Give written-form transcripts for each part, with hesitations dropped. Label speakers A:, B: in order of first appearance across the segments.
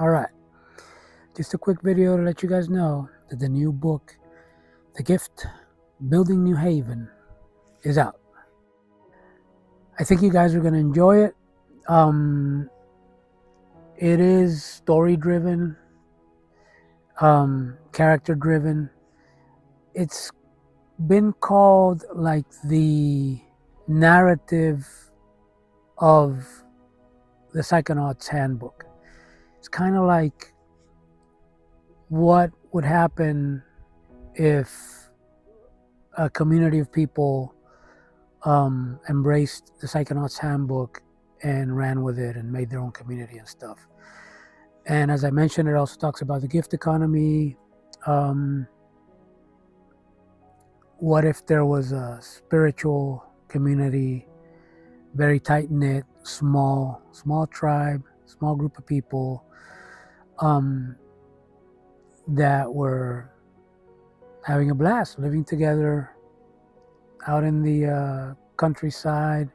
A: All right, just a quick video to let you guys know that the new book, The Gift, Building New Haven, is out. I think you guys are going to enjoy it. It is story-driven, character-driven. It's been called like the narrative of the Psychonauts Handbook. It's kind of like what would happen if a community of people embraced the Psychonauts Handbook and ran with it and made their own community and stuff. And as I mentioned, it also talks about the gift economy. What if there was a spiritual community, very tight-knit, small tribe, small group of people that were having a blast, living together out in the countryside,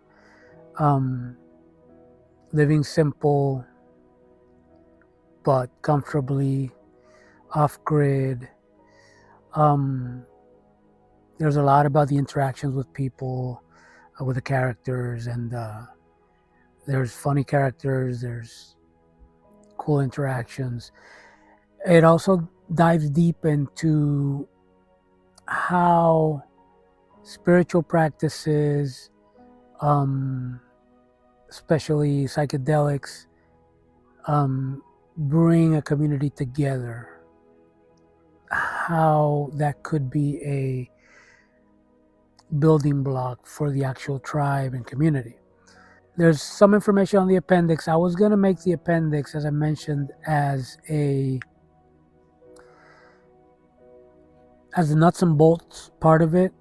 A: living simple but comfortably, off-grid. There's a lot about the interactions with people, with the characters, and there's funny characters, there's cool interactions. It also dives deep into how spiritual practices, especially psychedelics, bring a community together. How that could be a building block for the actual tribe and community. There's some information on the appendix. I was going to make the appendix, as I mentioned, as the nuts and bolts part of it,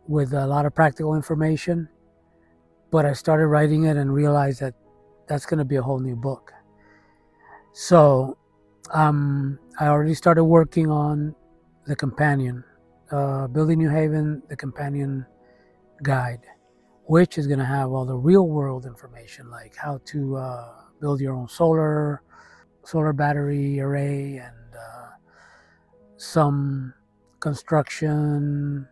A: with a lot of practical information, but I started writing it and realized that that's going to be a whole new book. So I already started working on the companion, Building New Haven, the companion guide, which is going to have all the real world information, like how to build your own solar battery array, and some construction.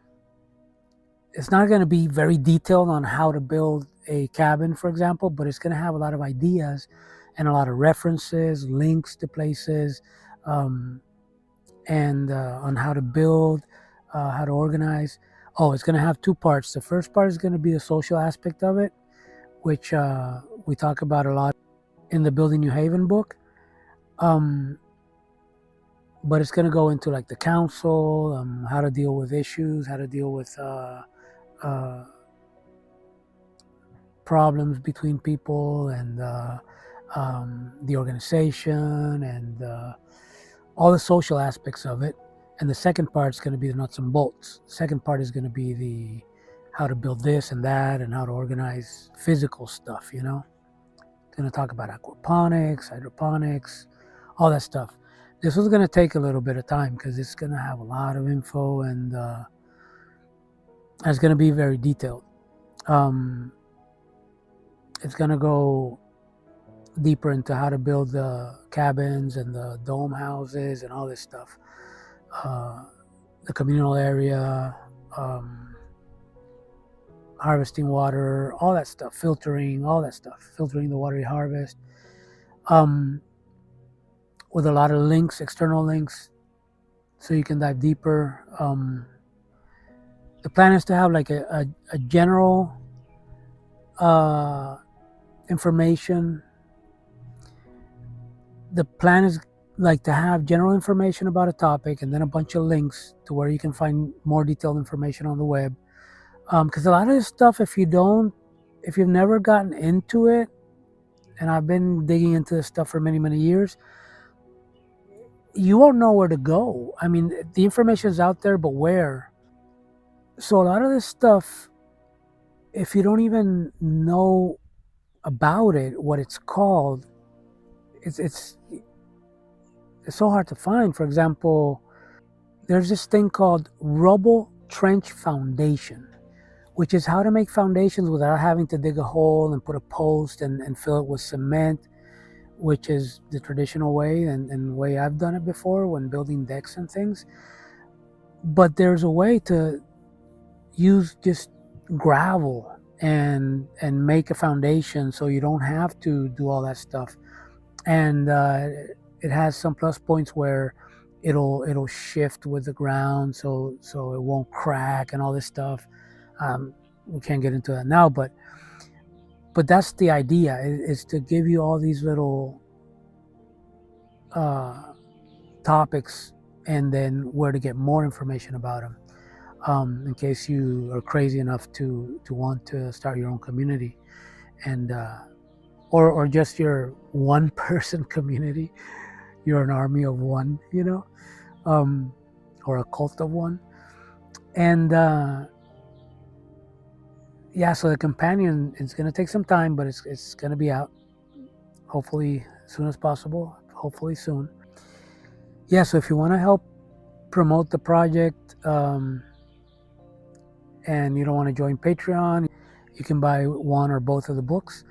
A: It's not going to be very detailed on how to build a cabin, for example, but it's going to have a lot of ideas and a lot of references, links to places, and on how to build, how to organize. Oh, it's going to have two parts. The first part is going to be the social aspect of it, which we talk about a lot in the Building New Haven book. But it's going to go into like the council, how to deal with issues, how to deal with problems between people, and the organization, and all the social aspects of it. And the second part is going to be the nuts and bolts. The second part is going to be the how to build this and that, and how to organize physical stuff, you know. It's going to talk about aquaponics, hydroponics, all that stuff. This was going to take a little bit of time because it's going to have a lot of info, and it's going to be very detailed. It's going to go deeper into how to build the cabins and the dome houses and all this stuff. The communal area, harvesting water, all that stuff, filtering, all that stuff, filtering the water you harvest, with a lot of links, external links, so you can dive deeper. The plan is to have like a general information. The plan is like to have general information about a topic, and then a bunch of links to where you can find more detailed information on the web. Because a lot of this stuff, if you've never gotten into it, and I've been digging into this stuff for many, many years, you won't know where to go. I mean, the information is out there, but where? So a lot of this stuff, if you don't even know about it, what it's called, it's so hard to find. For example, there's this thing called rubble trench foundation, which is how to make foundations without having to dig a hole and put a post and fill it with cement, which is the traditional way and way I've done it before when building decks and things. But there's a way to use just gravel and make a foundation, so you don't have to do all that stuff. And it has some plus points where it'll shift with the ground, so it won't crack and all this stuff. We can't get into that now, but that's the idea, is to give you all these little topics, and then where to get more information about them, in case you are crazy enough to want to start your own community, and or just your one person community. You're an army of one, or a cult of one. And yeah, so the companion is going to take some time, but it's going to be out hopefully as soon as possible, hopefully soon. Yeah, so if you want to help promote the project, and you don't want to join Patreon, you can buy one or both of the books.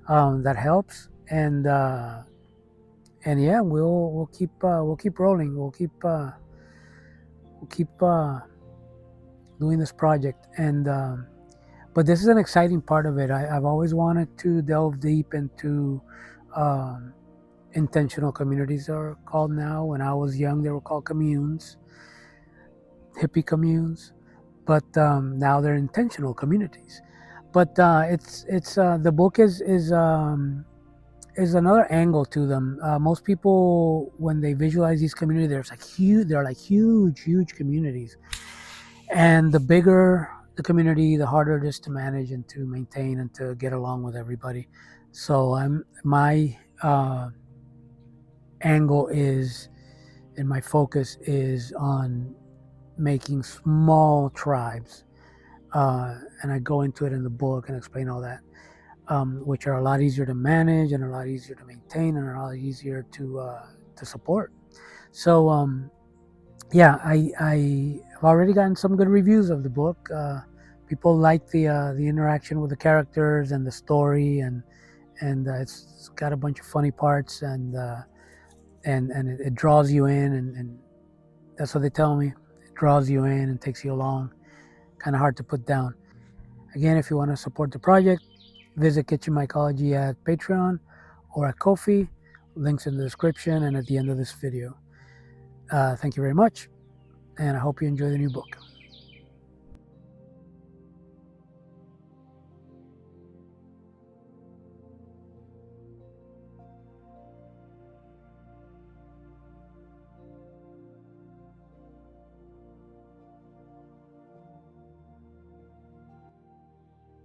A: That helps. And yeah, we'll keep rolling. We'll keep doing this project. And but this is an exciting part of it. I've always wanted to delve deep into intentional communities, are called now. When I was young, they were called communes, hippie communes, but now they're intentional communities. But it's the book is another angle to them. Most people, when they visualize these communities, they're like huge communities, and the bigger the community, the harder it is to manage and to maintain and to get along with everybody. So my angle is, and my focus is on making small tribes, and I go into it in the book and explain all that, which are a lot easier to manage and a lot easier to maintain and a lot easier to support. So yeah, I've already gotten some good reviews of the book. People like the interaction with the characters and the story, and it's got a bunch of funny parts, and it draws you in, and that's what they tell me. It draws you in and takes you along. Kind of hard to put down. Again, if you want to support the project, visit Kitchen Mycology at Patreon or at Ko-fi. Links in the description and at the end of this video. Thank you very much, and I hope you enjoy the new book.